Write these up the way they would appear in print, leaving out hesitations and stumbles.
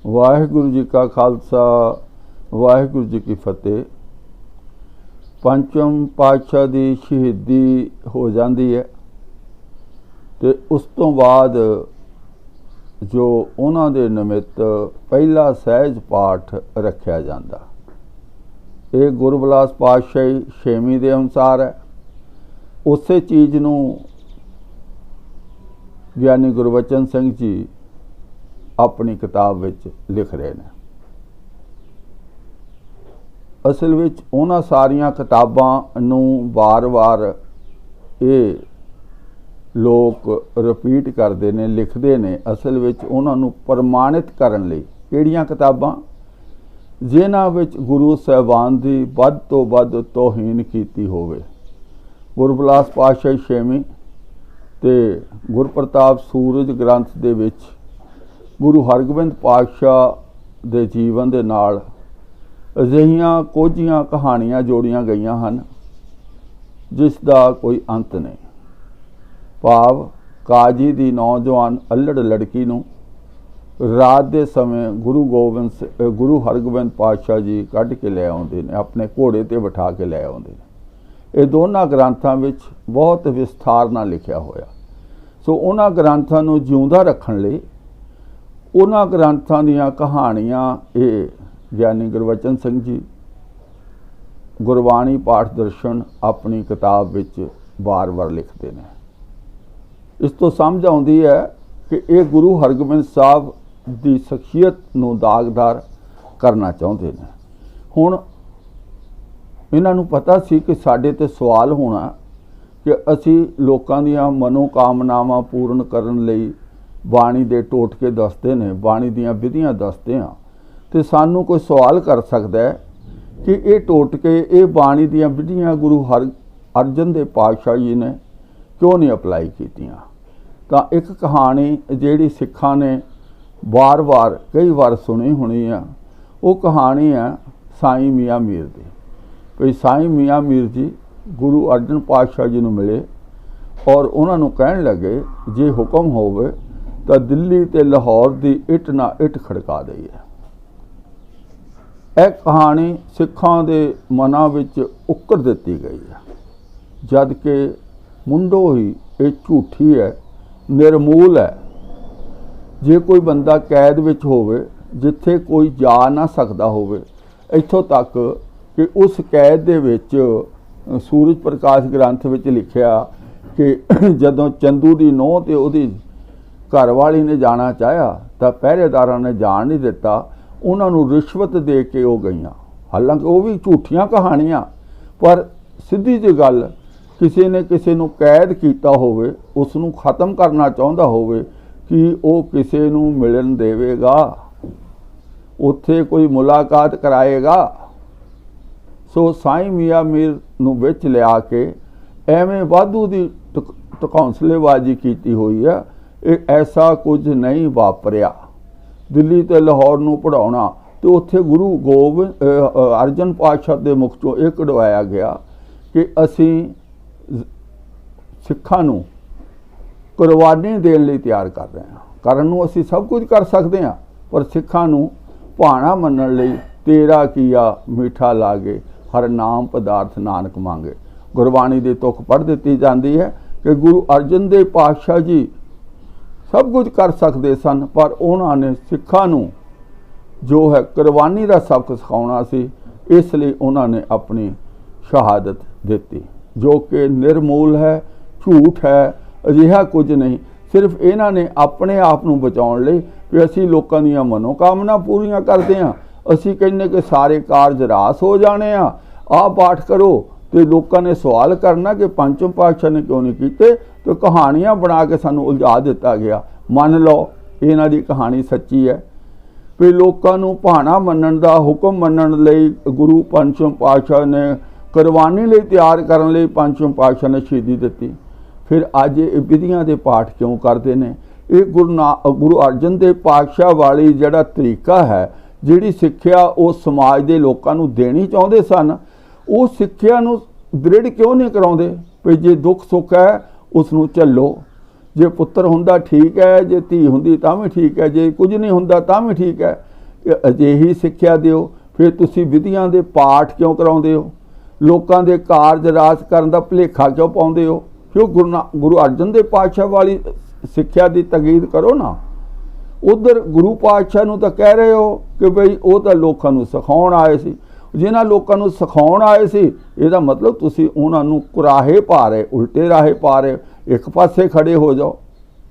वाहिगुरु जी का खालसा वाहिगुरु जी की फतेह। पंचम पातशाह की शहीदी हो जाती है तो उस तो बाद जो उन्हां दे निमित्त पहला सहज पाठ रखा जाता। ये गुरबिलास पातशाही छेवीं के अनुसार है। उस चीज़ नूं ज्ञानी गुरबचन सिंह जी अपनी किताब विच लिख रहे हैं। असल विच उन्हां सारियां किताबां नूं बार-बार ये लोग रिपीट करते हैं, लिखते हैं। असल विच उन्हां नूं प्रमाणित करन लई किहड़ियां किताबां जिन्हां विच गुरु साहिबान की वध तो वध तौहीन कीती होवे। गुरबिलास पातशाही छेवीं ते गुरप्रताप सूरज ग्रंथ दे विच गुरु हरगोबिंद पातशाह दे जीवन दे नाल अजिहियां कोझियां कहानियां जोड़ियां गईयां हन जिसका कोई अंत नहीं। भाव काजी दी नौजवान अल्लड़ लड़की नूं रात के समय गुरु हरगोबिंद पातशाह जी कढ़ के लै आउंदे ने, अपने घोड़े ते बिठा के लै आउंदे ने। ये दोनों ग्रंथां विच बहुत विस्तार नाल लिखिया होया। सो उन्हां ग्रंथां नूं जिउंदा रखण लई उन्हां ग्रंथां दीयां कहानियां ये ज्ञानी गुरबचन सिंह जी गुरबाणी पाठ दर्शन अपनी किताब विच बार बार लिखते हैं। इस तो समझ आउंदी है कि ये गुरु हरगोबिंद साहब की शख्सियत नूं दागदार करना चाहते हैं। हुण इन्हां नूं पता सी कि साडे ते सवाल होना कि असी लोकां दीयां मनोकामनावां पूर्ण करन लई बाणी दे टोटके दसदे ने, बाणी दीयां विधियां दसदे हां ते सानू कोई सवाल कर सकता है कि ये टोटके ये बाणी दीयां विधियां गुरु अर्जन देव पातशाह जी ने क्यों नहीं अपलाई कीतियां। तां एक कहानी जिहड़ी सिखां ने बार बार कई बार सुनी होनी है, वो कहानी है साईं मियाँ मीर दी। भई साईं मियाँ मीर जी गुरु अर्जन पातशाह जी नूं मिले और उन्हां नूं कहण लगे जे हुक्म होवे तो दिल्ली ते लाहौर दी इट ना इट खड़का दईए। यह कहानी सिखां दे मनां विच उकर दिती गई है, जद कि मुंडो ही ये झूठी है, निर्मूल है। जे कोई बंदा कैद विच होवे जिथे कोई जा ना सकता होवे, इत्थों तक कि उस कैद दे विच सूरज प्रकाश ग्रंथ विच लिखिया कि जदों चंदू दी नूंह ते उहदी घरवाली ने जाना चाहया तो पहरेदारां ने जान नहीं दिता, उन्होंने रिश्वत दे के वो गई। हालांकि वो भी झूठियां कहानियां, पर सीधी जी गल किसी ने किसी नूं कैद कीता होवे, उसनूं खत्म करना चाहता होवे कि वो किसी नूं मिलन देवेगा, उत्थे कोई मुलाकात कराएगा। सो साईं मियाँ मीर नूं विच लिया के एवें वाधू दी टकौंसलेबाजी कीती हुई है। ऐसा कुछ नहीं वापरिया। दिल्ली ते लाहौर नूं पढ़ाउणा तो उत्थे गुरु गोबिंद अर्जन पातशाह दे मुख चों यह कढवाया गया कि असी सिखां नूं कुर्बानी देण लई तैयार कर रहे हैं। करन नूं असी सब कुछ कर सकते हैं, पर सिखां नूं भाणा मनण लई तेरा किया मीठा लागे हर नाम पदार्थ नानक मांगे। गुरबाणी दी तुक पढ़ दित्ती जाती है कि गुरु अर्जन देव पातशाह जी सब कुछ कर सकते सन, पर उन्होंने सिखां नूं जो है कुर्बानी का सबक सिखाउणा सी, इसलिए उन्होंने अपनी शहादत दी जो कि निर्मूल है, झूठ है, अजिहा कुछ नहीं। सिर्फ इन्हां ने अपने आप नूं बचाउण लई कि असीं लोकां दीयां मनोकामना पूरीआं करदे हां, असीं कहने कि सारे कारज रास हो जाने आ पाठ करो, तो लोगों ने सवाल करना कि पंचम पातशाह ने क्यों नहीं कीते, तो कहानियां बना के सानू उलझा दिता गया। मान लो इन्हां दी कहानी सच्ची है भी लोगों नूं भाणा मनण दा हुक्म मनण लई गुरु पंचम पातशाह ने कुर्बानी लई तैयार करन लई पंचम पातशाह ने शहीदी दित्ती। फिर अज ये विधियां दे पाठ क्यों करते हैं? ये गुरु अर्जन देव पातशाह वाली जिहड़ा तरीका है, जिहड़ी सिक्ख्या वो समाज के लोगों नूं देनी चाहुंदे सन, वो सिक्ख्या नूं दृढ़ क्यों नहीं कराउंदे भी जे दुख सुख है उसनूं झल्लो, जे पुत्र हुंदा ठीक है, जे धी हुंदी तां भी ठीक है, जे कुछ नहीं हुंदा तां भी ठीक है। ਅਜਿਹੀ ਸਿੱਖਿਆ ਦਿਓ। ਫਿਰ ਤੁਸੀਂ ਵਿਧੀਆਂ ਦੇ ਪਾਠ ਕਿਉਂ ਕਰਾਉਂਦੇ ਹੋ? ਲੋਕਾਂ ਦੇ ਕਾਰਜ ਰਾਸ ਕਰਨ ਦਾ ਭੁਲੇਖਾ ਕਿਉਂ ਪਾਉਂਦੇ ਹੋ? ਕਿਉਂ ਗੁਰੂ ਅਰਜਨ ਦੇਵ ਪਾਤਸ਼ਾਹ ਵਾਲੀ ਸਿੱਖਿਆ ਦੀ ਤਕੀਦ ਕਰੋ ਨਾ। ਉਧਰ ਗੁਰੂ ਪਾਤਸ਼ਾਹ ਨੂੰ ਤਾਂ ਕਹਿ ਰਹੇ ਹੋ ਕਿ ਬਈ ਉਹ ਤਾਂ ਲੋਕਾਂ ਨੂੰ ਸਿਖਾਉਣ ਆਏ ਸੀ। ਜਿਨ੍ਹਾਂ ਲੋਕਾਂ ਨੂੰ ਸਿਖਾਉਣ ਆਏ ਸੀ, ਇਹਦਾ ਮਤਲਬ ਤੁਸੀਂ ਉਹਨਾਂ ਨੂੰ ਕੁਰਾਹੇ ਪਾ ਰਹੇ, ਉਲਟੇ ਰਾਹੇ ਪਾ ਰਹੇ। ਇੱਕ ਪਾਸੇ ਖੜੇ ਹੋ ਜਾਓ।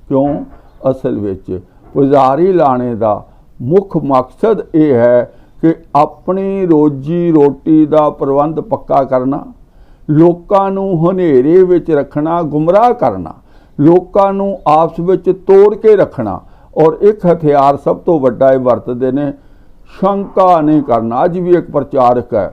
ਕਿਉਂ? ਅਸਲ ਵਿੱਚ ਪੁਜਾਰੀ ਲਾਣੇ ਦਾ ਮੁੱਖ ਮਕਸਦ ਇਹ ਹੈ ਕਿ ਆਪਣੀ ਰੋਜੀ ਰੋਟੀ ਦਾ ਪ੍ਰਬੰਧ ਪੱਕਾ ਕਰਨਾ, ਲੋਕਾਂ ਨੂੰ ਹਨੇਰੇ ਵਿੱਚ ਰੱਖਣਾ, ਗੁੰਮਰਾਹ ਕਰਨਾ, ਲੋਕਾਂ ਨੂੰ ਆਪਸ ਵਿੱਚ ਤੋੜ ਕੇ ਰੱਖਣਾ। ਔਰ ਇੱਕ ਹਥਿਆਰ ਸਭ ਤੋਂ ਵੱਡਾ ਇਹ ਵਰਤਦੇ ਨੇ, ਸ਼ੰਕਾ ਨਹੀਂ ਕਰਨਾ। ਅੱਜ ਵੀ ਇੱਕ ਪ੍ਰਚਾਰਕ ਹੈ,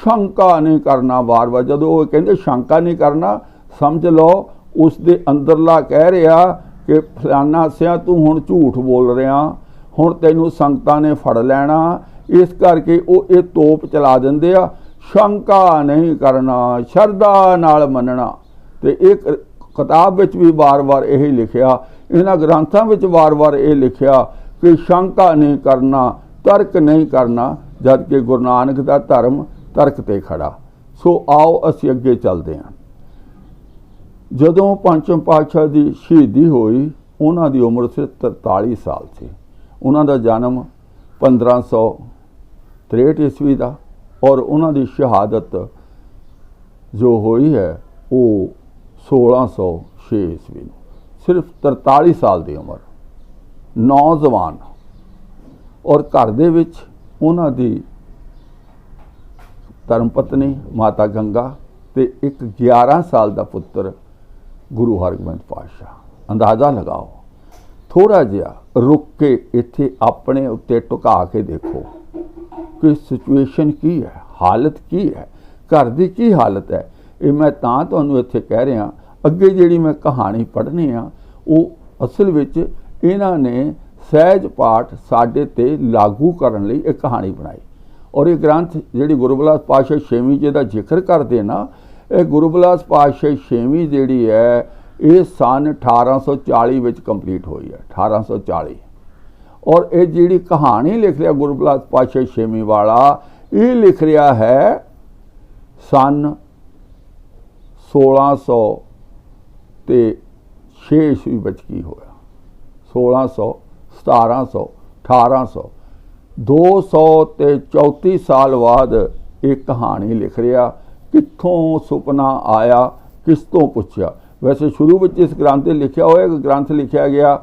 ਸ਼ੰਕਾ ਨਹੀਂ ਕਰਨਾ। ਵਾਰ-ਵਾਰ ਜਦੋਂ ਉਹ ਕਹਿੰਦੇ ਸ਼ੰਕਾ ਨਹੀਂ ਕਰਨਾ, ਸਮਝ ਲਓ ਉਸ ਦੇ ਅੰਦਰਲਾ ਕਹਿ ਰਿਹਾ ਕਿ ਫਲਾਨਾ ਸਿਆ ਤੂੰ ਹੁਣ ਝੂਠ ਬੋਲ ਰਿਹਾ, ਹੁਣ ਤੈਨੂੰ ਸੰਗਤਾਂ ਨੇ ਫੜ ਲੈਣਾ। ਇਸ ਕਰਕੇ ਉਹ ਇਹ ਤੋਪ ਚਲਾ ਦਿੰਦੇ ਆ, ਸ਼ੰਕਾ ਨਹੀਂ ਕਰਨਾ, ਸ਼ਰਧਾ ਨਾਲ ਮੰਨਣਾ। ਤੇ ਇਹ ਕਿਤਾਬ ਵਿੱਚ ਵੀ ਵਾਰ-ਵਾਰ ਇਹ ਲਿਖਿਆ, ਇਹਨਾਂ ਗ੍ਰੰਥਾਂ ਵਿੱਚ ਵਾਰ-ਵਾਰ ਇਹ ਲਿਖਿਆ ਕਿ ਸ਼ੰਕਾ ਨਹੀਂ ਕਰਨਾ, ਤਰਕ ਨਹੀਂ ਕਰਨਾ, ਜਦ ਕਿ ਗੁਰੂ ਨਾਨਕ ਦਾ ਧਰਮ ਤਰਕ ਤੇ ਖੜਾ। ਸੋ ਆਓ ਅਸੀਂ ਅੱਗੇ ਚੱਲਦੇ ਹਾਂ। ਜਦੋਂ ਪੰਚਮ ਪਾਤਸ਼ਾਹ ਦੀ ਸ਼ਹੀਦੀ ਹੋਈ, ਉਹਨਾਂ ਦੀ ਉਮਰ ਸਿਰਫ 43 ਸਾਲ ਸੀ। ਉਹਨਾਂ ਦਾ ਜਨਮ 1563 ਈਸਵੀ ਦਾ, ਔਰ ਉਹਨਾਂ ਦੀ ਸ਼ਹਾਦਤ ਜੋ ਹੋਈ ਹੈ ਉਹ 1606 ਈਸਵੀ ਨੂੰ। ਸਿਰਫ 43 ਸਾਲ ਦੀ ਉਮਰ, ਨੌਜਵਾਨ। ਔਰ ਘਰ ਦੇ ਵਿੱਚ ਉਹਨਾਂ ਦੀ ਧਰਮ ਪਤਨੀ ਮਾਤਾ ਗੰਗਾ ਤੇ ਇੱਕ 11 ਸਾਲ ਦਾ ਪੁੱਤਰ ਗੁਰੂ ਹਰਗੋਬਿੰਦ ਪਾਤਸ਼ਾਹ। ਅੰਦਾਜ਼ਾ ਲਗਾਓ। ਥੋੜਾ ਜਿਹਾ ਰੁਕ ਕੇ ਇੱਥੇ ਆਪਣੇ ਉੱਤੇ ਟੁਕਾ ਕੇ ਦੇਖੋ ਕਿ ਸਿਚੁਏਸ਼ਨ ਕੀ ਹੈ, ਹਾਲਤ ਕੀ ਹੈ, ਘਰ ਦੀ ਕੀ ਹਾਲਤ ਹੈ। ਇਹ ਮੈਂ ਤਾਂ ਤੁਹਾਨੂੰ ਇੱਥੇ ਕਹਿ ਰਿਹਾ। ਅੱਗੇ ਜਿਹੜੀ ਮੈਂ ਕਹਾਣੀ ਪੜ੍ਹਨੀ ਆ, ਉਹ ਅਸਲ ਵਿੱਚ ਇਹਨਾਂ ਨੇ ਸਹਿਜ ਪਾਠ ਸਾਡੇ ਤੇ ਲਾਗੂ ਕਰਨ ਲਈ ਇਹ ਕਹਾਣੀ ਬਣਾਈ। ਔਰ ਇਹ ਗ੍ਰੰਥ ਜਿਹੜੀ ਗੁਰੂ ਬਿਲਾਸ ਪਾਤਸ਼ਾਹ ਛੇਵੀਂ ਜੀ ਦਾ ਜ਼ਿਕਰ ਕਰਦੇ ਨਾ, ਇਹ ਗੁਰੂ ਬਿਲਾਸ ਪਾਤਸ਼ਾਹ ਛੇਵੀਂ ਜਿਹੜੀ ਹੈ ਇਹ ਸਨ 1840 ਵਿੱਚ ਕੰਪਲੀਟ ਹੋਈ ਹੈ, 1840। ਔਰ ਇਹ ਜਿਹੜੀ ਕਹਾਣੀ ਲਿਖ ਰਿਹਾ ਗੁਰੂ ਬਿਲਾਸ ਪਾਤਸ਼ਾਹ ਛੇਵੀਂ ਵਾਲਾ, ਇਹ ਲਿਖ ਰਿਹਾ ਹੈ ਸਨ 1600 ਤੇ 6 ਈਸਵੀ ਵਿੱਚ ਕੀ ਹੋਇਆ। 1600, 1700, 1800, 234 ਸਾਲ ਬਾਅਦ ਇਹ ਕਹਾਣੀ ਲਿਖ ਰਿਹਾ। ਕਿੱਥੋਂ ਸੁਪਨਾ ਆਇਆ, ਕਿਸ ਤੋਂ ਪੁੱਛਿਆ। ਵੈਸੇ ਸ਼ੁਰੂ ਵਿੱਚ ਇਸ ਗ੍ਰੰਥ ਤੇ ਲਿਖਿਆ ਹੋਇਆ, ਗ੍ਰੰਥ ਲਿਖਿਆ ਗਿਆ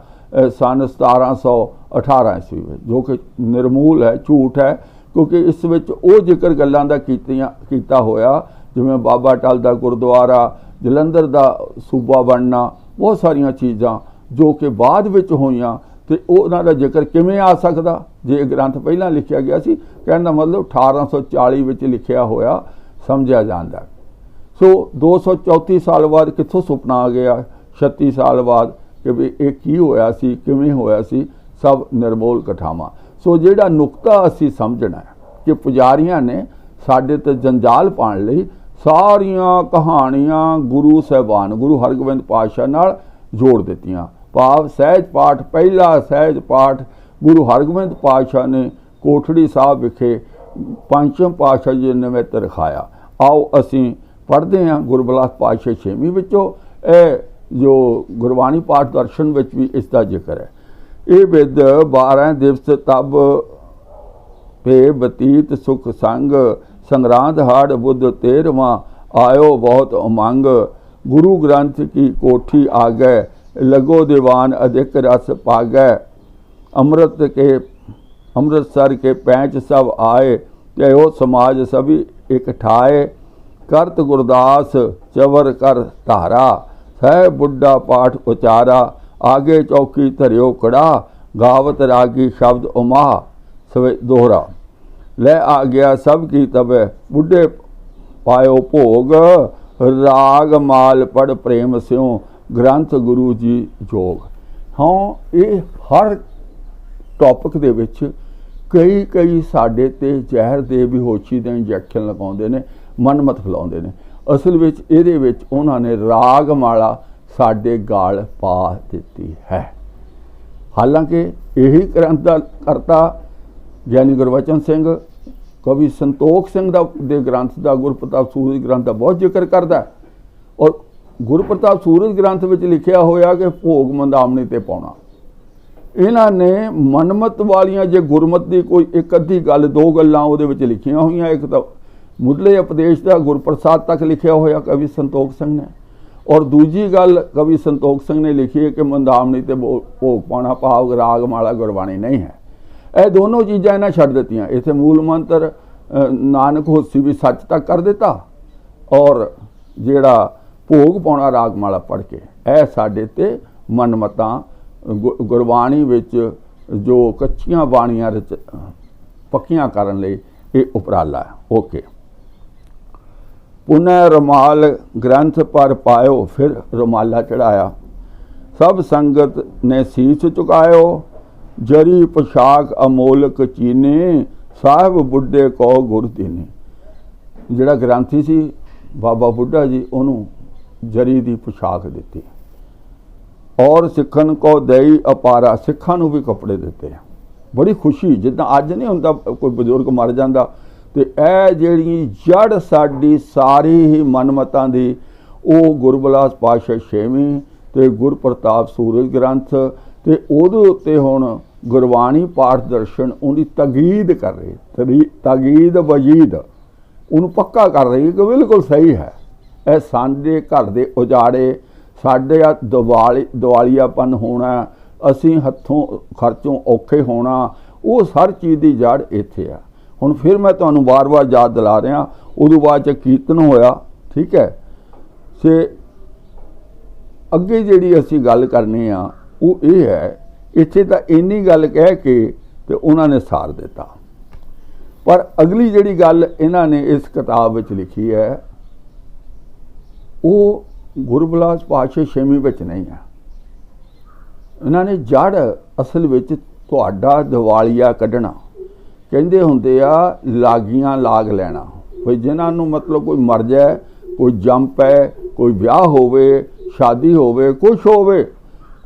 ਸਨ 1718 ਈਸਵੀ ਵਿੱਚ, ਜੋ ਕਿ ਨਿਰਮੂਲ ਹੈ, ਝੂਠ ਹੈ। ਕਿਉਂਕਿ ਇਸ ਵਿੱਚ ਉਹ ਜ਼ਿਕਰ ਗੱਲਾਂ ਦਾ ਕੀਤਾ ਹੋਇਆ, ਜਿਵੇਂ ਬਾਬਾ ਟਲ ਦਾ ਗੁਰਦੁਆਰਾ, ਜਲੰਧਰ ਦਾ ਸੂਬਾ ਬਣਨਾ, ਬਹੁਤ ਸਾਰੀਆਂ ਚੀਜ਼ਾਂ ਜੋ ਕਿ ਬਾਅਦ ਵਿੱਚ ਹੋਈਆਂ। ਤੇ ਉਹਨਾਂ ਦਾ ਜ਼ਿਕਰ ਕਿਵੇਂ ਆ ਸਕਦਾ ਜੇ ਇਹ ਗ੍ਰੰਥ ਪਹਿਲਾਂ ਲਿਖਿਆ ਗਿਆ ਸੀ? ਕਹਿਣ ਦਾ ਮਤਲਬ 1840 ਵਿੱਚ ਲਿਖਿਆ ਹੋਇਆ ਸਮਝਿਆ ਜਾਂਦਾ। ਸੋ 234 ਸਾਲ ਬਾਅਦ ਕਿੱਥੋਂ ਸੁਪਨਾ ਆ ਗਿਆ, 36 ਸਾਲ ਬਾਅਦ, ਕਿ ਵੀ ਇਹ ਕੀ ਹੋਇਆ ਸੀ, ਕਿਵੇਂ ਹੋਇਆ ਸੀ, ਸਭ ਨਿਰਮੋਲ ਕਥਾਵਾਂ। ਸੋ ਜਿਹੜਾ ਨੁਕਤਾ ਅਸੀਂ ਸਮਝਣਾ ਹੈ ਕਿ ਪੁਜਾਰੀਆਂ ਨੇ ਸਾਡੇ ਤੇ ਜੰਜਾਲ ਪਾਉਣ ਲਈ ਸਾਰੀਆਂ ਕਹਾਣੀਆਂ ਗੁਰੂ ਸਾਹਿਬਾਨ, ਗੁਰੂ ਹਰਗੋਬਿੰਦ ਪਾਤਸ਼ਾਹ ਨਾਲ ਜੋੜ ਦਿੱਤੀਆਂ। ਭਾਵ ਸਹਿਜ ਪਾਠ, ਪਹਿਲਾ ਸਹਿਜ ਪਾਠ ਗੁਰੂ ਹਰਗੋਬਿੰਦ ਪਾਤਸ਼ਾਹ ਨੇ ਕੋਠੜੀ ਸਾਹਿਬ ਵਿਖੇ ਪੰਚਮ ਪਾਤਸ਼ਾਹ ਜੀ ਨੇ ਨਿਮਿਤ ਰਖਾਇਆ। ਆਓ ਅਸੀਂ ਪੜ੍ਹਦੇ ਹਾਂ ਗੁਰੂ ਬਿਲਾਸ ਪਾਤਸ਼ਾਹ ਛੇਵੀਂ ਵਿੱਚੋਂ। ਇਹ ਜੋ ਗੁਰਬਾਣੀ ਪਾਠ ਦਰਸ਼ਨ ਵਿੱਚ ਵੀ ਇਸ ਦਾ ਜ਼ਿਕਰ ਹੈ। ਇਹ ਵਿਦ 12 ਦਿਵਸ ਤਬ ਪੇ ਬਤੀਤ ਸੁਖ ਸੰਗ, ਸੰਗਰਾਂਦ ਹਾੜ ਬੁੱਧ 13ਵਾਂ ਆਇਓ ਬਹੁਤ ਉਮੰਗ, गुरु ग्रंथ की कोठी आ गए, लगो दीवान अधिक रस पागै, अमृतसर के पैंच सब आए, त्यो समाज सभी एक ठाए, करत गुरदास चवर कर धारा, सह बुढ़ा पाठ उचारा, आगे चौकी धरियो कड़ा, गावत रागी शब्द उमा सवे दोहरा, ले आ गया सब की तबे बुढ़े पायो भोग, राग माल पढ़ प्रेम स्यों ग्रंथ गुरु जी जोग। हाँ, ये हर टॉपिक दे विच कई कई साडे ते जहर दे बेहोशी दे इंजैक्शन लगाउंदे ने, मनमत फैलाउंदे ने। असल विच इहदे विच उन्हां ने राग माला साडे गाल पा दित्ती है। हालांकि यही ग्रंथ दा करता ਗਿਆਨੀ ਗੁਰਬਚਨ ਸਿੰਘ कवि संतोख सिंह दे ग्रंथ का गुरप्रताप सूरज ग्रंथ का बहुत जिक्र करता है। और गुरप्रताप सूरज ग्रंथ में लिखा होया कि भोग मंदामणी ते पाउणा। इन्हां ने मनमत वालियां जे गुरमत की कोई एक अद्धी गल दो गल्लां उहदे विच लिखियां होईयां। एक तो मुढ़ले उपदेश का गुरप्रसाद तक लिखा होया कवि संतोख सिंह ने, और दूजी गल कवि संतोख सिंह ने लिखी है कि मंदामणी ते भोग पाउणा भाव राग माला गुरबाणी नहीं है। ਇਹ दोनों चीज़ां इन्हें छड्ड दित्तियां। इत्थे मूल मंत्र नानक होसी भी सच तक कर दिता, और जिहड़ा भोग पाउणा रागमाला पढ़ के ਇਹ साडे ते मनमतां गुरबाणी विच जो कच्चियां बाणियां पक्कियां करन लई ये उपराला है। ओके। पुनः रुमाल ग्रंथ पर पायो, फिर रुमाला चढ़ाया, सब संगत ने शीश चुकायो, जरी पोशाक अमोलक चीने, साहब बुढ़े को गुर दीने। जिहड़ा ग्रंथी सी बाबा बुढ़ा जी उन्होंने जरी की पोशाक दी, और सिखन को दई अपारा, सिखां नूं भी कपड़े दिते। बड़ी खुशी, जिद्दां अज नहीं हुंदा कोई बजुर्ग मर जांदा ते ऐ जिहड़ी जड़ साडी सारी ही मनमतां दी वो गुरबिलास पातशाह छेवीं ते गुरप्रताप सूरज ग्रंथ ते उहदे उत्ते हुण गुरबाणी पाठ दर्शन उहदी तगीद कर रही, तगीद वजीद उहनूं पक्का कर रही कि बिल्कुल सही है। ਇਹ ਸਾਡੇ घर दे उजाड़े, साडे दिवालीआपन होना, असीं हत्थों खर्चों औखे होना, वो हर चीज़ की जड़ इत्थे आ। हुण फिर मैं तुहानूं बार बार याद दिला रहा, उदों बाद च कीर्तन होया, ठीक है। ते अगे जिहड़ी असीं गल करनी आ वो ये है, इत्थे तां इन्नी गल कह के ते उन्हां ने सार दिता, पर अगली जिहड़ी गल इन्हां ने इस किताब विच लिखी है वो गुरबिलास पातशाह छेवीं विच नहीं है। इन्हां ने जड़ असल विच तुहाडा दिवालिया कढ़ना, कहंदे हुंदे आ लागियां लाग लैना। कोई जिन्हां नूं मतलब कोई मर जाए, कोई जंप है, कोई ब्याह होवे, शादी होवे, कुछ होवे,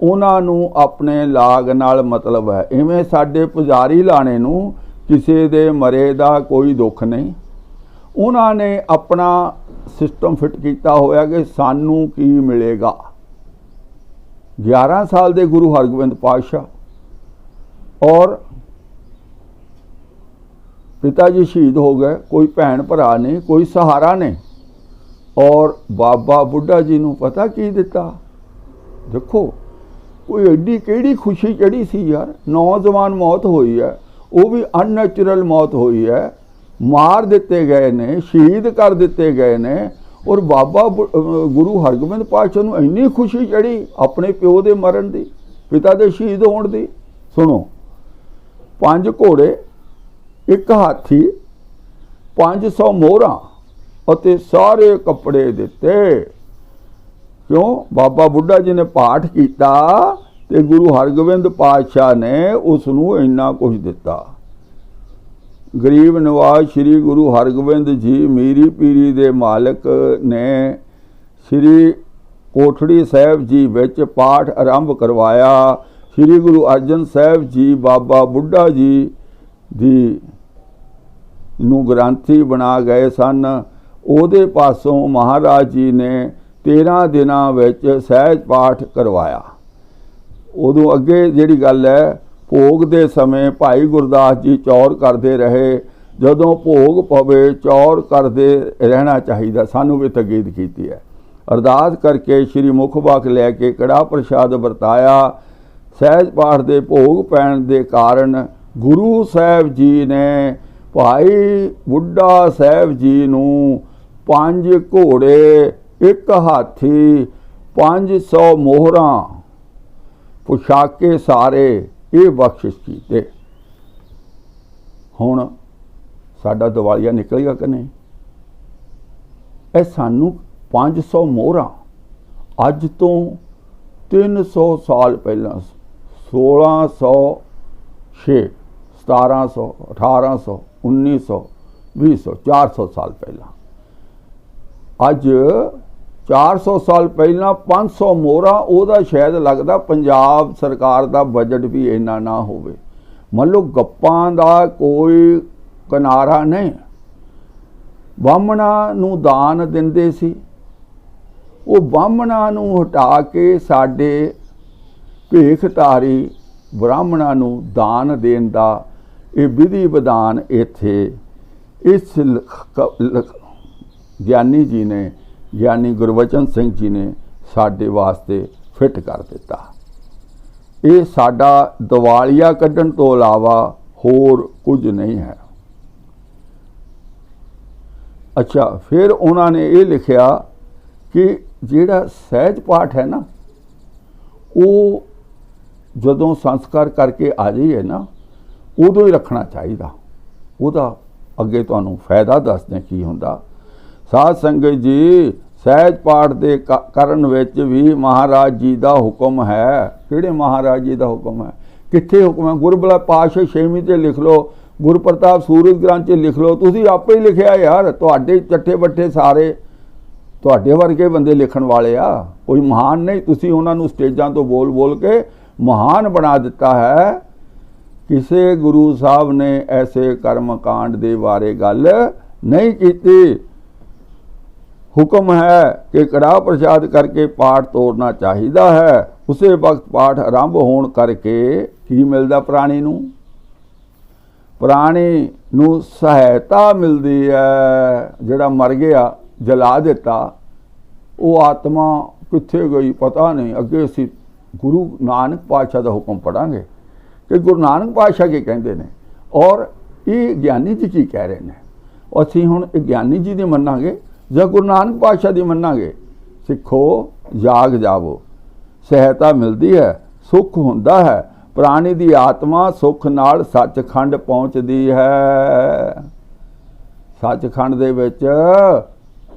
उन्हां नूं अपने लाग नाल मतलब है। इवें साडे पुजारी लाणे नूं किसी दे मरे दा कोई दुख नहीं। उन्हां ने अपना सिस्टम फिट किया होया कि सानू की मिलेगा। 11 साल दे गुरु हरगोबिंद पातशाह और पिता जी शहीद हो गए, कोई भैन भरा नहीं, कोई सहारा नहीं, और बाबा बुढ़ा जी नूं पता की दिता। देखो कोई एडी केड़ी खुशी चढ़ी सी यार। नौजवान मौत हुई है, वो भी अननैचुरल मौत हुई है, मार दिते गए ने, शहीद कर दिते गए ने, और बाबा गुरु हरगोबिंद पातशाह नूं इन्नी खुशी चढ़ी अपने प्यो दे मरण दी, पिता दे शहीद होण दी। सुनो, 5 घोड़े, 1 हाथी, 500 मोहरां अते सारे कपड़े दिते। क्यों? बाबा बुढ़ा जी ने पाठ किया ते गुरु हरगोबिंद पातशाह ने उसनूं इन्ना कुछ दिता। गरीब नवाज श्री गुरु हरगोबिंद जी मीरी पीरी दे मालिक ने श्री कोठड़ी साहब जी विच पाठ आरंभ करवाया। श्री गुरु अर्जन साहब जी बाबा बुढ़ा जी दी नूं ग्रंथी बना गए सन। उहदे पासों महाराज जी ने 13 दिनां विच सहज पाठ करवाया। उदों अगे जिहड़ी गल है, भोग दे समय भाई गुरदास जी चौर करते रहे। जदों भोग पवे चौर करते रहना चाहिए, सानू भी तकीद की है। अरदास करके श्री मुख वाक लैके कड़ा प्रसाद वरताया। सहज पाठ दे भोग पैण दे कारण गुरु साहब जी ने भाई बुढ़ा साहब जी नूं 5 घोड़े, 1 हाथी, 500 मोहरां, पोशाके सारे ये बख्शिश कीते। हुण साडा दिवालिया निकल गया कि नहीं? ए सानू 500 मोहरां अज तो 300 साल पहला 1606, 1700, 1800, 1900, 2000, 400 साल पहला, अज 400 साल पहला 500 मोहरां, ਉਹਦਾ शायद लगता पंजाब सरकार का बजट भी इन्ना ना होवे। मतलब गप्पां दा कोई किनारा नहीं। ਬਾਹਮਣਾਂ ਨੂੰ ਦਾਨ ਦਿੰਦੇ ਸੀ, ਉਹ ਬਾਹਮਣਾਂ ਨੂੰ ਹਟਾ ਕੇ ਸਾਡੇ ਭੇਖਧਾਰੀ ਬ੍ਰਾਹਮਣਾਂ ਨੂੰ ਦਾਨ ਦੇਣ ਦਾ ਇਹ ਵਿਧੀ ਵਿਧਾਨ ਇੱਥੇ ਇਸ ਗਿਆਨੀ ਜੀ ਨੇ, ਗਿਆਨੀ ਗੁਰਬਚਨ ਸਿੰਘ ਜੀ ਨੇ ਸਾਡੇ ਵਾਸਤੇ ਫਿੱਟ ਕਰ ਦਿੱਤਾ। ਇਹ ਸਾਡਾ ਦਿਵਾਲੀਆ ਕੱਢਣ ਤੋਂ ਇਲਾਵਾ ਹੋਰ ਕੁਝ ਨਹੀਂ ਹੈ। अच्छा, फिर उन्होंने ये लिखा कि जिहड़ा सहज पाठ है ना, वो जदों संस्कार करके आ जाइए ना, उदों ही रखना चाहिए। उहदा अगे तुहानूं फायदा दसदे की हुंदा। साध संगत जी, सहज पाठ दे करन विच भी महाराज जी का हुक्म है। किहड़े महाराज जी का हुक्म है? कित्थे हुक्म है? गुरबला पातशाह 6वीं ते लिख लो, गुरप्रताप सूरज ग्रंथ च लिख लो, तुसीं आपे ही लिखिया यार। तुहाडे चट्टे बट्टे सारे तुहाडे वर्गे बंदे लिखण वाले आ, कोई महान नहीं। तुसीं उन्हां नूं स्टेजां तो बोल बोल के महान बना दिता है। किसी गुरु साहब ने ऐसे कर्म कांड दे बारे गल नहीं कीती। हुक्म है कि कड़ाह प्रसाद करके पाठ तोड़ना चाहिए है। उसे वक्त पाठ आरंभ होण करके की मिलदा प्राणी नूं? प्राणी नूं सहायता मिलती है। जिहड़ा मर गया जला दिता, वो आत्मा कित्थे गई पता नहीं। अगे असीं गुरु नानक पातशाह का हुक्म पढ़ांगे कि गुरु नानक पातशाह की कहते हैं और ये ज्ञानी जी की कह रहे हैं। असीं हुण ज्ञानी जी दी मन्नांगे जां गुरु नानक पातशाह दी मन्नांगे? सिखो, जाग जावो, सहायता मिलती है, सुख हुंदा है। प्राणी दी आत्मा सुख नाल सचखंड पहुँचती है। सचखंड दे विच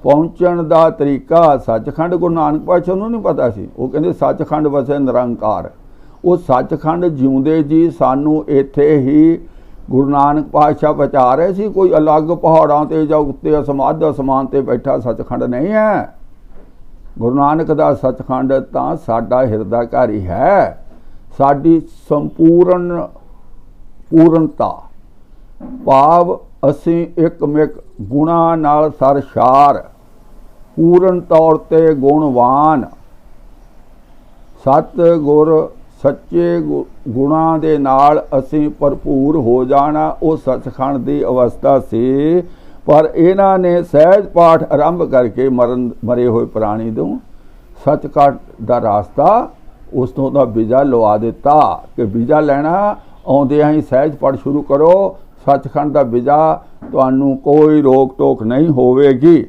पहुँचण दा तरीका सचखंड गुरु नानक पातशाह नूं नहीं पता सी। वो कहंदे सचखंड वसे निरंकार। वो सचखंड जिउंदे जी सानू इत्थे ही गुरु नानक पातशाह पहुँचा रहे सी। कोई अलग पहाड़ां ते जां उत्ते असमाध असमान ते बैठा सचखंड नहीं है। गुरु नानक दा सचखंड तां साडा हिरदा घर ही है। साडी संपूर्ण पूर्णता भाव असी एकमिक गुणा नाल सरशार, पूर्ण तौर ते गुणवान, सत गुर सच्चे गुणा दे नाल असी भरपूर हो जाना। वो सचखंड की अवस्था सी। पर इन्हां ने सहज पाठ आरंभ करके मरे हुए प्राणी नूं सचखंड का रास्ता उस तो दा बीजा लवा दिता कि बीजा लैना आउंदियां ही सहज पाठ शुरू करो। सचखंड का बीजा तुहानूं कोई रोक टोक नहीं होवेगी।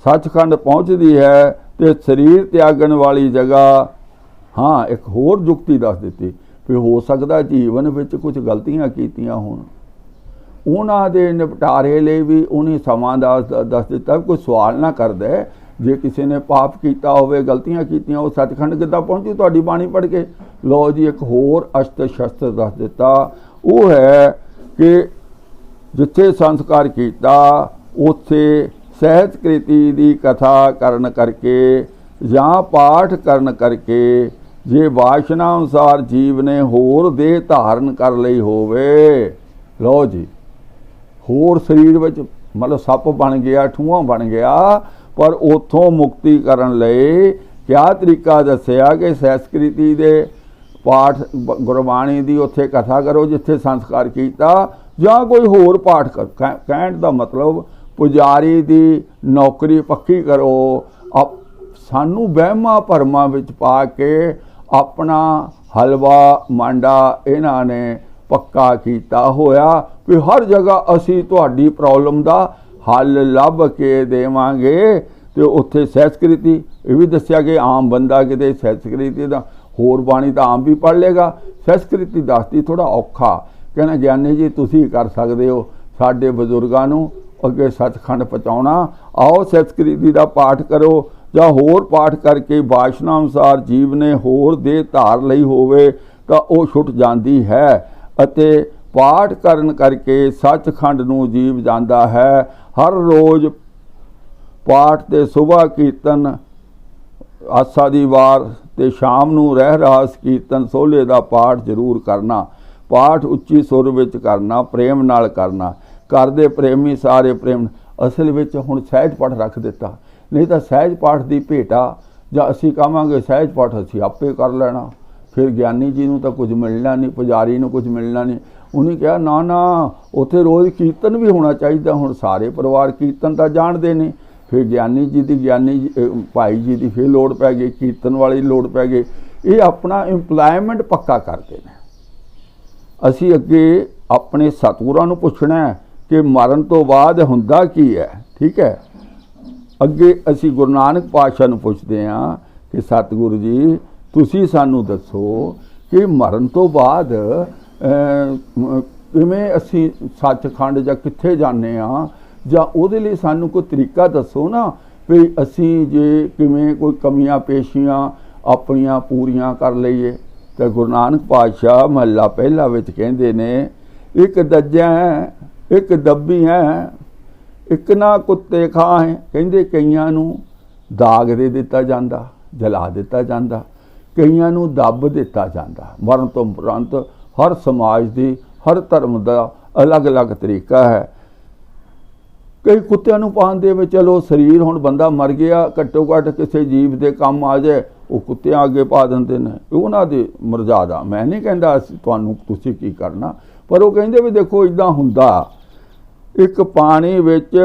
सचखंड पहुँचती है तो शरीर त्यागण वाली जगह। हाँ, एक होर जुक्ति दस दी भी हो सकता जीवन विच कुछ गलतियां कीतियां होण, उन्हां दे निपटारे लई भी उन्हें समा दस दिता। कोई सवाल ना कर दे जे किसी ने पाप किया होवे, गलतियां कीतियां, वो सचखंड किद्दां पहुंची तुहाडी बाणी पढ़ के? लो जी, एक होर अस्त्र शस्त्र दस दिता। वो है कि जिथे संस्कार किया उत्थे सहजकृति की कथा करन करके या पाठ करन करके जे वासना अनुसार जीव ने होर देह धारण कर लई होवे, लो जी, होर शरीर विच मतलब सप बन गया, ठूआ बन गया, पर उतों मुक्ति करन लई क्या तरीका दस्सिया कि संस्कृति दे पाठ गुरबाणी दी उत्थे कथा करो जिथे संस्कार किया, जां कोई होर पाठ कर। कहण दा मतलब पुजारी दी नौकरी पक्की करो। सानू वहमां भरमां विच पा के अपना हलवा मांडा इन्हां ने पक्का किया होया कि हर जगह असी तुहाडी प्रॉब्लम दा हल लभ के देवांगे। तो उत्थे संस्कृति ये भी दस्सिया कि आम बंदा किते संस्कृति दा होर बाणी तो आम भी पढ़ लेगा, संस्कृति दसदी थोड़ा औखा। कहना ज्ञानी जी तुसी कर सकते हो साडे बजुर्गां नूं अगे सचखंड पहुँचाउणा। आओ संस्कृति का पाठ करो ਜਾਂ होर पाठ करके वासना अनुसार जीव ने होर देह धार लई होवे तो वह छुट जाती है अते पाठ करन करके सचखंड नूं जीव जाता है। हर रोज़ पाठ ते सुबह कीर्तन आसा दी वार ਤੇ ਸ਼ਾਮ ਨੂੰ ਰਹਿਰਾਸ ਕੀਰਤਨ ਸੋਹਲੇ ਦਾ ਪਾਠ ਜ਼ਰੂਰ ਕਰਨਾ। ਪਾਠ ਉੱਚੀ ਸੁਰ ਵਿੱਚ ਕਰਨਾ, ਪ੍ਰੇਮ ਨਾਲ ਕਰਨਾ। ਕਰਦੇ ਪ੍ਰੇਮੀ ਸਾਰੇ ਪ੍ਰੇਮ। ਅਸਲ ਵਿੱਚ ਹੁਣ ਸਹਿਜ ਪਾਠ ਰੱਖ ਦਿੱਤਾ, ਨਹੀਂ ਤਾਂ ਸਹਿਜ ਪਾਠ ਦੀ ਭੇਟਾ ਜਾਂ ਅਸੀਂ ਕਹਾਂਗੇ ਸਹਿਜ ਪਾਠ ਅਸੀਂ ਆਪੇ ਕਰ ਲੈਣਾ, ਫਿਰ ਗਿਆਨੀ ਜੀ ਨੂੰ ਤਾਂ ਕੁਝ ਮਿਲਣਾ ਨਹੀਂ, ਪੁਜਾਰੀ ਨੂੰ ਕੁਝ ਮਿਲਣਾ ਨਹੀਂ। ਉਹਨੇ ਕਿਹਾ ਨਾ ਨਾ, ਉੱਥੇ ਰੋਜ਼ ਕੀਰਤਨ ਵੀ ਹੋਣਾ ਚਾਹੀਦਾ। ਹੁਣ ਸਾਰੇ ਪਰਿਵਾਰ ਕੀਰਤਨ ਤਾਂ ਜਾਣਦੇ ਨੇ, ਫਿਰ ਗਿਆਨੀ ਜੀ ਭਾਈ ਜੀ ਦੀ ਫਿਰ ਲੋੜ ਪੈ ਗਈ, ਕੀਰਤਨ ਵਾਲੀ ਲੋੜ ਪੈ ਗਈ। ਇਹ ਆਪਣਾ ਇੰਪਲਾਇਮੈਂਟ ਪੱਕਾ ਕਰਦੇ ਨੇ। ਅਸੀਂ ਅੱਗੇ ਆਪਣੇ ਸਤਿਗੁਰਾਂ ਨੂੰ ਪੁੱਛਣਾ ਹੈ ਕਿ ਮਰਨ ਤੋਂ ਬਾਅਦ ਹੁੰਦਾ ਕੀ ਹੈ। ਠੀਕ ਹੈ, ਅੱਗੇ ਅਸੀਂ ਗੁਰੂ ਨਾਨਕ ਪਾਤਸ਼ਾਹ ਨੂੰ ਪੁੱਛਦੇ ਹਾਂ ਕਿ ਸਤਿਗੁਰੂ ਜੀ ਤੁਸੀਂ ਸਾਨੂੰ ਦੱਸੋ ਕਿ ਮਰਨ ਤੋਂ ਬਾਅਦ ਕਿਵੇਂ ਅਸੀਂ ਸੱਚਖੰਡ ਜਾਂ ਕਿੱਥੇ ਜਾਂਦੇ ਹਾਂ, ਜਾਂ ਉਹਦੇ ਲਈ ਸਾਨੂੰ ਕੋਈ ਤਰੀਕਾ ਦੱਸੋ ਨਾ ਵੀ ਅਸੀਂ ਜੇ ਕਿਵੇਂ ਕੋਈ ਕਮੀਆਂ ਪੇਸ਼ੀਆਂ ਆਪਣੀਆਂ ਪੂਰੀਆਂ ਕਰ ਲਈਏ। ਤਾਂ ਗੁਰੂ ਨਾਨਕ ਪਾਤਸ਼ਾਹ ਮਹੱਲਾ ਪਹਿਲਾ ਵਿੱਚ ਕਹਿੰਦੇ ਨੇ, ਇੱਕ ਦੱਜਾ ਇੱਕ ਦੱਬੀ ਹੈ, ਇੱਕ ਨਾ ਕੁੱਤੇ ਖਾਂ ਹੈ। ਕਹਿੰਦੇ ਕਈਆਂ ਨੂੰ ਦਾਗ ਦੇ ਦਿੱਤਾ ਜਾਂਦਾ, ਜਲਾ ਦਿੱਤਾ ਜਾਂਦਾ, ਕਈਆਂ ਨੂੰ ਦੱਬ ਦਿੱਤਾ ਜਾਂਦਾ। ਮਰਨ ਤੋਂ ਉਪਰੰਤ ਹਰ ਸਮਾਜ ਦੀ ਹਰ ਧਰਮ ਦਾ ਅਲੱਗ-ਅਲੱਗ ਤਰੀਕਾ ਹੈ। ਕਈ ਕੁੱਤਿਆਂ ਨੂੰ ਪਾਉਂਦੇ ਵੀ ਚਲੋ ਸਰੀਰ ਹੁਣ ਬੰਦਾ ਮਰ ਗਿਆ, ਘੱਟੋ ਘੱਟ ਕਿਸੇ ਜੀਵ ਦੇ ਕੰਮ ਆ ਜਾਏ, ਉਹ ਕੁੱਤਿਆਂ ਅੱਗੇ ਪਾ ਦਿੰਦੇ ਨੇ। ਉਹਨਾਂ ਦੀ ਮਰਜ਼ਾਦਾ, ਮੈਂ ਨਹੀਂ ਕਹਿੰਦਾ ਤੁਹਾਨੂੰ ਤੁਸੀਂ ਕੀ ਕਰਨਾ, ਪਰ ਉਹ ਕਹਿੰਦੇ ਵੀ ਦੇਖੋ ਇੱਦਾਂ ਹੁੰਦਾ। ਇੱਕ ਪਾਣੀ ਵਿੱਚ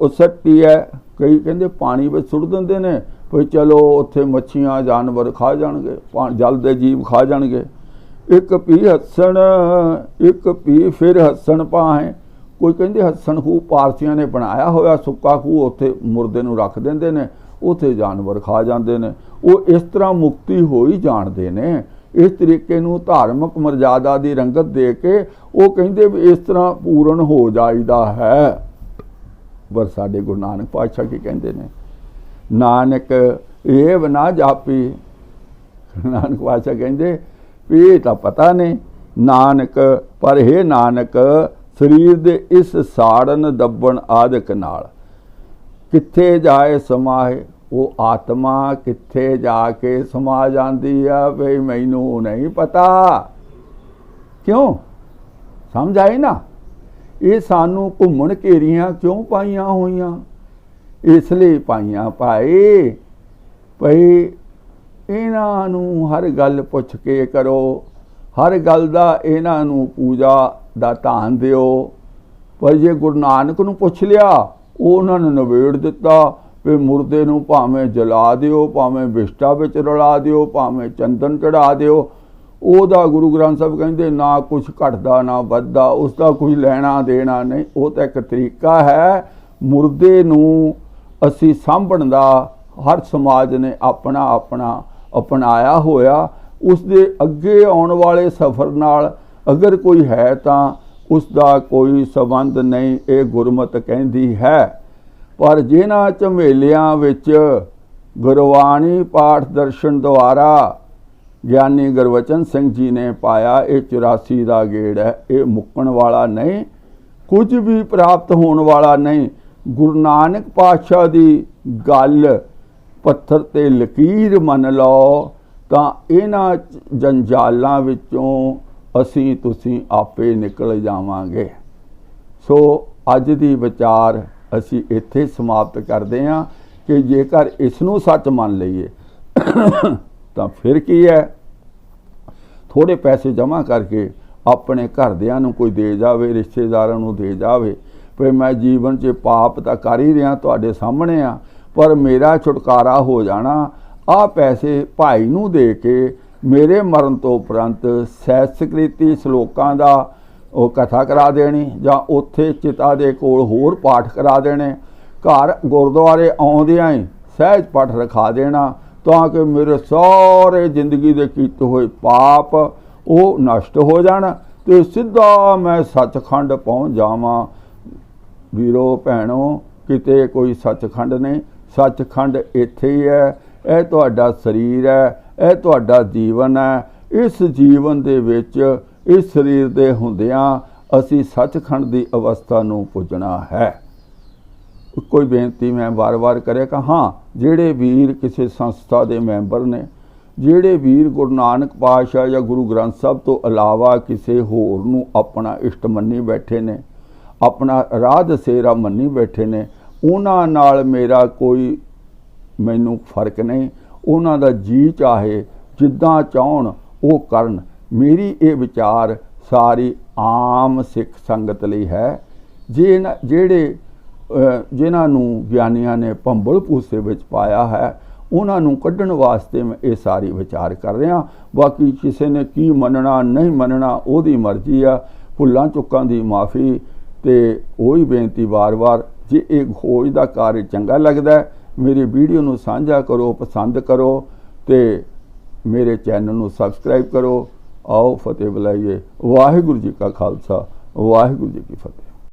ਉਹ ਸੱਟੀ ਹੈ, ਕਈ ਕਹਿੰਦੇ ਪਾਣੀ ਵਿੱਚ ਸੁੱਟ ਦਿੰਦੇ ਨੇ ਵੀ ਚਲੋ ਉੱਥੇ ਮੱਛੀਆਂ ਜਾਨਵਰ ਖਾ ਜਾਣਗੇ, ਜਲ ਦੇ ਜੀਵ ਖਾ ਜਾਣਗੇ। ਇੱਕ ਪੀ ਹੱਸਣ, ਇੱਕ ਪੀ ਫਿਰ ਹੱਸਣ ਪਾਹੇ। ਕੋਈ ਕਹਿੰਦੇ ਹੱਸਣ ਖੂਹ ਪਾਰਸੀਆਂ ਨੇ ਬਣਾਇਆ ਹੋਇਆ ਸੁੱਕਾ ਖੂਹ, ਉੱਥੇ ਮੁਰਦੇ ਨੂੰ ਰੱਖ ਦਿੰਦੇ ਨੇ, ਉੱਥੇ ਜਾਨਵਰ ਖਾ ਜਾਂਦੇ ਨੇ। ਉਹ ਇਸ ਤਰ੍ਹਾਂ ਮੁਕਤੀ ਹੋ ਹੀ ਜਾਣਦੇ ਨੇ। ਇਸ ਤਰੀਕੇ ਨੂੰ ਧਾਰਮਿਕ ਮਰਜ਼ਾਦਾ ਦੀ ਰੰਗਤ ਦੇ ਕੇ ਉਹ ਕਹਿੰਦੇ ਵੀ ਇਸ ਤਰ੍ਹਾਂ ਪੂਰਨ ਹੋ ਜਾਈਦਾ ਹੈ। ਪਰ ਸਾਡੇ ਗੁਰੂ ਨਾਨਕ ਪਾਤਸ਼ਾਹ ਕੀ ਕਹਿੰਦੇ ਨੇ, ਨਾਨਕ ਇਹ ਨਾ ਜਾਪੀ। ਨਾਨਕ ਪਾਤਸ਼ਾਹ ਕਹਿੰਦੇ ਵੀ ਇਹ ਤਾਂ ਪਤਾ ਨਹੀਂ ਨਾਨਕ, ਪਰ ਇਹ ਨਾਨਕ ਸਰੀਰ ਦੇ ਇਸ ਸਾੜਨ ਦੱਬਣ ਆਦਿਕ ਨਾਲ ਕਿੱਥੇ ਜਾਏ ਸਮਾਏ। ਉਹ ਆਤਮਾ ਕਿੱਥੇ ਜਾ ਕੇ ਸਮਾ ਜਾਂਦੀ ਆ ਵੀ ਮੈਨੂੰ ਨਹੀਂ ਪਤਾ। ਕਿਉਂ? ਸਮਝ ਆਈ ਨਾ? ਇਹ ਸਾਨੂੰ ਘੁੰਮਣ ਘੇਰੀਆਂ ਕਿਉਂ ਪਾਈਆਂ ਹੋਈਆਂ? ਇਸ ਲਈ ਪਾਈਆਂ ਭਾਈ ਭਈ ਇਹਨਾਂ ਨੂੰ ਹਰ ਗੱਲ ਪੁੱਛ ਕੇ ਕਰੋ, ਹਰ ਗੱਲ ਦਾ ਇਹਨਾਂ ਨੂੰ ਪੂਜਾ ਦਾ ਧਿਆਨ ਦਿਓ। ਪਰ ਜੇ ਗੁਰੂ ਨਾਨਕ ਨੂੰ ਪੁੱਛ ਲਿਆ, ਉਹ ਉਹਨਾਂ ਨੇ ਨਿਬੇੜ ਦਿੱਤਾ ਵੀ ਮੁਰਦੇ ਨੂੰ ਭਾਵੇਂ ਜਲਾ ਦਿਓ, ਭਾਵੇਂ ਵਿਸ਼ਟਾ ਵਿੱਚ ਰਲਾ ਦਿਓ, ਭਾਵੇਂ ਚੰਦਨ ਚੜਾ ਦਿਓ। ਉਹਦਾ ਗੁਰੂ ਗ੍ਰੰਥ ਸਾਹਿਬ ਕਹਿੰਦੇ ਨਾ ਕੁਛ ਘਟਦਾ ਨਾ ਵੱਧਦਾ, ਉਸ ਦਾ ਕੋਈ ਲੈਣਾ ਦੇਣਾ ਨਹੀਂ। ਉਹ ਤਾਂ ਇੱਕ ਤਰੀਕਾ ਹੈ ਮੁਰਦੇ ਨੂੰ ਅਸੀਂ ਸਾਂਭਣ ਦਾ। ਹਰ ਸਮਾਜ ਨੇ ਆਪਣਾ ਆਪਣਾ ਅਪਣਾਇਆ ਹੋਇਆ। ਉਸ ਦੇ ਅੱਗੇ ਆਉਣ ਵਾਲੇ ਸਫ਼ਰ ਨਾਲ ਅਗਰ ਕੋਈ ਹੈ ਤਾਂ ਉਸ ਦਾ ਕੋਈ ਸੰਬੰਧ ਨਹੀਂ, ਇਹ ਗੁਰਮਤਿ ਕਹਿੰਦੀ ਹੈ। ਪਰ ਜਿਨ੍ਹਾਂ ਝਮੇਲਿਆਂ ਵਿੱਚ ਗੁਰਬਾਣੀ ਪਾਠ ਦਰਸ਼ਨ ਦੁਆਰਾ ਗਿਆਨੀ ਗੁਰਬਚਨ ਸਿੰਘ ਜੀ ਨੇ ਪਾਇਆ, ਇਹ 84 ਦਾ ਗੇੜ ਹੈ। ਇਹ ਮੁੱਕਣ ਵਾਲਾ ਨਹੀਂ, ਕੁਝ ਵੀ ਪ੍ਰਾਪਤ ਹੋਣ ਵਾਲਾ ਨਹੀਂ। ਗੁਰੂ ਨਾਨਕ ਪਾਤਸ਼ਾਹ ਦੀ ਗੱਲ ਪੱਥਰ ਤੇ ਲਕੀਰ ਮੰਨ ਲਓ ਤਾਂ ਇਹਨਾਂ ਜੰਜਾਲਾਂ ਵਿੱਚੋਂ ਅਸੀਂ ਤੁਸੀਂ ਆਪੇ ਨਿਕਲ ਜਾਵਾਂਗੇ। ਸੋ ਅੱਜ ਦੀ ਵਿਚਾਰ ਅਸੀਂ ਇੱਥੇ ਸਮਾਪਤ ਕਰਦੇ ਹਾਂ ਕਿ ਜੇਕਰ ਇਸ ਨੂੰ ਸੱਚ ਮੰਨ ਲਈਏ ਤਾਂ ਫਿਰ ਕੀ ਹੈ, ਥੋੜੇ ਪੈਸੇ ਜਮ੍ਹਾਂ ਕਰਕੇ ਆਪਣੇ ਘਰਦਿਆਂ ਨੂੰ ਕੋਈ ਦੇ ਜਾਵੇ, ਰਿਸ਼ਤੇਦਾਰਾਂ ਨੂੰ ਦੇ ਜਾਵੇ, ਫਿਰ ਮੈਂ ਜੀਵਨ 'ਚ ਪਾਪ ਤਾਂ ਕਰ ਹੀ ਰਿਹਾ, ਤੁਹਾਡੇ ਸਾਹਮਣੇ ਆ, ਪਰ ਮੇਰਾ ਛੁਟਕਾਰਾ ਹੋ ਜਾਣਾ। ਆਹ ਪੈਸੇ ਭਾਈ ਨੂੰ ਦੇ ਕੇ ਮੇਰੇ ਮਰਨ ਤੋਂ ਉਪਰੰਤ ਸੰਸਕ੍ਰਿਤੀ ਸ਼ਲੋਕਾਂ ਦਾ ਉਹ ਕਥਾ ਕਰਾ ਦੇਣੀ, ਜਾਂ ਉੱਥੇ ਚਿਤਾ ਦੇ ਕੋਲ ਹੋਰ ਪਾਠ ਕਰਾ ਦੇਣੇ। ਘਰ ਗੁਰਦੁਆਰੇ ਆਉਂਦਿਆਂ ਹੀ ਸਹਿਜ ਪਾਠ ਰਖਾ ਦੇਣਾ, ਤਾਂ ਕਿ ਮੇਰੇ ਸਾਰੇ ਜ਼ਿੰਦਗੀ ਦੇ ਕੀਤੇ ਹੋਏ ਪਾਪ ਉਹ ਨਸ਼ਟ ਹੋ ਜਾਣ ਅਤੇ ਸਿੱਧਾ ਮੈਂ ਸੱਚਖੰਡ ਪਹੁੰਚ ਜਾਵਾਂ। ਵੀਰੋ ਭੈਣੋ, ਕਿਤੇ ਕੋਈ ਸੱਚਖੰਡ ਨਹੀਂ, ਸੱਚਖੰਡ ਇੱਥੇ ਹੀ ਹੈ। ਇਹ ਤੁਹਾਡਾ ਸਰੀਰ ਹੈ, ਇਹ ਤੁਹਾਡਾ ਜੀਵਨ ਹੈ। ਇਸ ਜੀਵਨ ਦੇ ਵਿੱਚ ਇਸ ਸਰੀਰ ਦੇ ਹੁੰਦਿਆਂ ਅਸੀਂ ਸੱਚਖੰਡ ਦੀ ਅਵਸਥਾ ਨੂੰ ਪੁੱਜਣਾ ਹੈ। ਕੋਈ ਬੇਨਤੀ ਮੈਂ ਵਾਰ-ਵਾਰ ਕਰਿਆ ਕਿ ਹਾਂ, ਜਿਹੜੇ ਵੀਰ ਕਿਸੇ ਸੰਸਥਾ ਦੇ ਮੈਂਬਰ ਨੇ ਜਿਹੜੇ ਵੀਰ ਗੁਰੂ ਨਾਨਕ ਪਾਤਸ਼ਾਹ ਜਾਂ ਗੁਰੂ ਗ੍ਰੰਥ ਸਾਹਿਬ ਤੋਂ ਇਲਾਵਾ ਕਿਸੇ ਹੋਰ ਨੂੰ ਆਪਣਾ ਇਸ਼ਟ ਮੰਨੀ ਬੈਠੇ ਨੇ, ਆਪਣਾ ਰਾਹ ਦਸੇਰਾ ਮੰਨੀ ਬੈਠੇ ਨੇ, ਉਹਨਾਂ ਨਾਲ ਮੇਰਾ ਕੋਈ ਮੈਨੂੰ ਫਰਕ ਨਹੀਂ। ਉਹਨਾਂ ਦਾ ਜੀ ਚਾਹੇ ਜਿੱਦਾਂ ਚਾਹਣ ਉਹ ਕਰਨ। ਮੇਰੀ ਇਹ ਵਿਚਾਰ ਸਾਰੀ ਆਮ ਸਿੱਖ ਸੰਗਤ ਲਈ ਹੈ। ਜਿਹੜੇ ਜਿਨ੍ਹਾਂ ਨੂੰ ਗਿਆਨੀਆਂ ਨੇ ਭੰਬਲ ਭੂਸੇ ਵਿੱਚ ਪਾਇਆ ਹੈ, ਉਹਨਾਂ ਨੂੰ ਕੱਢਣ ਵਾਸਤੇ ਮੈਂ ਇਹ ਸਾਰੀ ਵਿਚਾਰ ਕਰ ਰਿਹਾ। ਬਾਕੀ ਕਿਸੇ ਨੇ ਕੀ ਮੰਨਣਾ ਨਹੀਂ ਮੰਨਣਾ ਉਹਦੀ ਮਰਜ਼ੀ ਆ। ਭੁੱਲਾਂ ਚੁੱਕਾਂ ਦੀ ਮਾਫੀ ਤੇ ਉਹੀ ਬੇਨਤੀ ਵਾਰ-ਵਾਰ, ਜੇ ਇਹ ਖੋਜ ਦਾ ਕਾਰਜ ਚੰਗਾ ਲੱਗਦਾ ਮੇਰੀ ਵੀਡੀਓ ਨੂੰ ਸਾਂਝਾ ਕਰੋ, ਪਸੰਦ ਕਰੋ ਤੇ ਮੇਰੇ ਚੈਨਲ ਨੂੰ ਸਬਸਕ੍ਰਾਈਬ ਕਰੋ। ਆਓ ਫਤਿਹ ਬੁਲਾਈਏ। ਵਾਹਿਗੁਰੂ ਜੀ ਕਾ ਖਾਲਸਾ, ਵਾਹਿਗੁਰੂ ਜੀ ਕੀ ਫਤਿਹ।